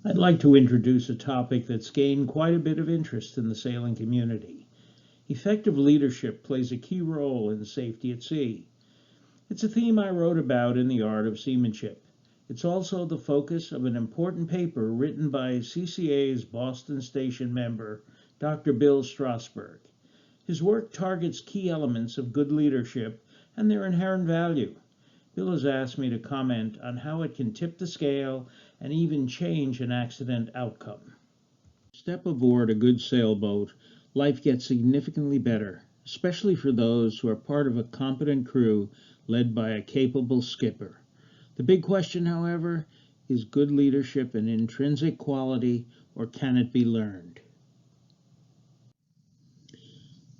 I'd like to introduce a topic that's gained quite a bit of interest in the sailing community. Effective leadership plays a key role in safety at sea. It's a theme I wrote about in The Art of Seamanship. It's also the focus of an important paper written by CCA's Boston Station member, Dr. Bill Strasberg. His work targets key elements of good leadership and their inherent value. Bill has asked me to comment on how it can tip the scale and even change an accident outcome. Step aboard a good sailboat, life gets significantly better, especially for those who are part of a competent crew led by a capable skipper. The big question, however, is good leadership an intrinsic quality or can it be learned?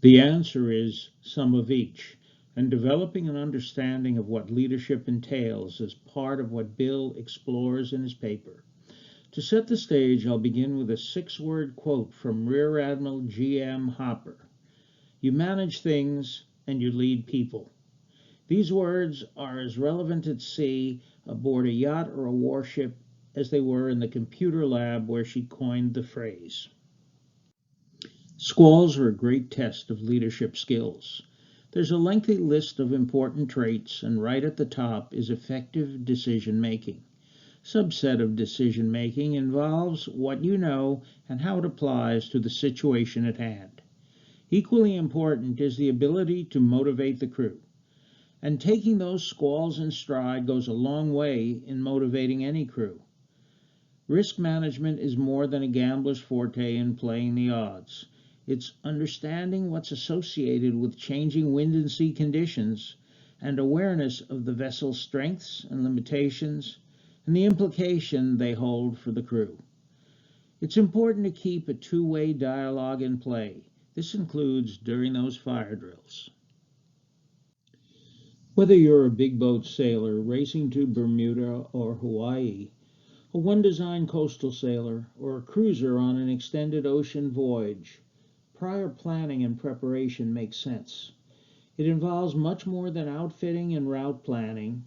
The answer is some of each, and developing an understanding of what leadership entails is part of what Bill explores in his paper. To set the stage, I'll begin with a six-word quote from Rear Admiral G.M. Hopper. You manage things and you lead people. These words are as relevant at sea, aboard a yacht or a warship, as they were in the computer lab where she coined the phrase. Squalls are a great test of leadership skills. There's a lengthy list of important traits, and right at the top is effective decision making. Subset of decision making involves what you know and how it applies to the situation at hand. Equally important is the ability to motivate the crew. And taking those squalls in stride goes a long way in motivating any crew. Risk management is more than a gambler's forte in playing the odds. It's understanding what's associated with changing wind and sea conditions and awareness of the vessel's strengths and limitations and the implication they hold for the crew. It's important to keep a two-way dialogue in play. This includes during those fire drills. Whether you're a big boat sailor racing to Bermuda or Hawaii, a one-design coastal sailor, or a cruiser on an extended ocean voyage, prior planning and preparation makes sense. It involves much more than outfitting and route planning.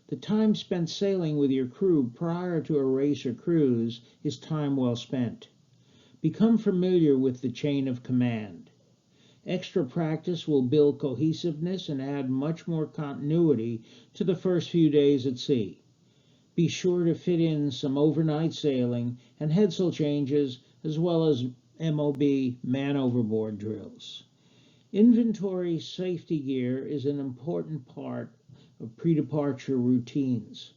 The time spent sailing with your crew prior to a race or cruise is time well spent. Become familiar with the chain of command. Extra practice will build cohesiveness and add much more continuity to the first few days at sea. Be sure to fit in some overnight sailing and headsail changes as well as MOB, man overboard drills. Inventory safety gear is an important part of pre-departure routines.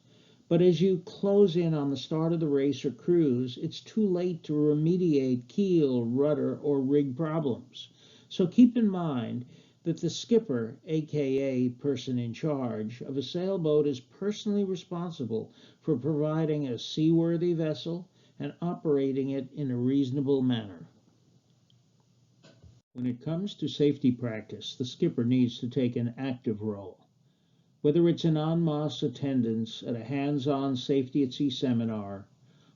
But as you close in on the start of the race or cruise, it's too late to remediate keel, rudder, or rig problems. So keep in mind that the skipper, aka person in charge, of a sailboat is personally responsible for providing a seaworthy vessel and operating it in a reasonable manner. When it comes to safety practice, the skipper needs to take an active role. Whether it's an en masse attendance at a hands-on safety at sea seminar,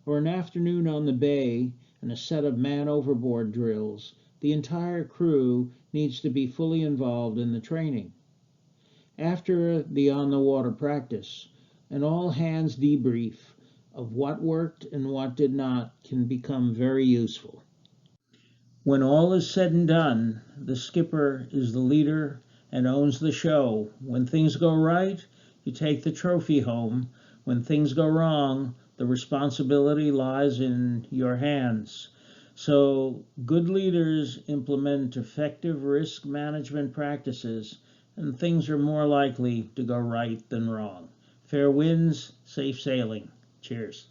or an afternoon on the bay and a set of man overboard drills, the entire crew needs to be fully involved in the training. After the on-the-water practice, an all-hands debrief of what worked and what did not can become very useful. When all is said and done, the skipper is the leader and owns the show. When things go right, you take the trophy home. When things go wrong, the responsibility lies in your hands. So, good leaders implement effective risk management practices, and things are more likely to go right than wrong. Fair winds, safe sailing. Cheers.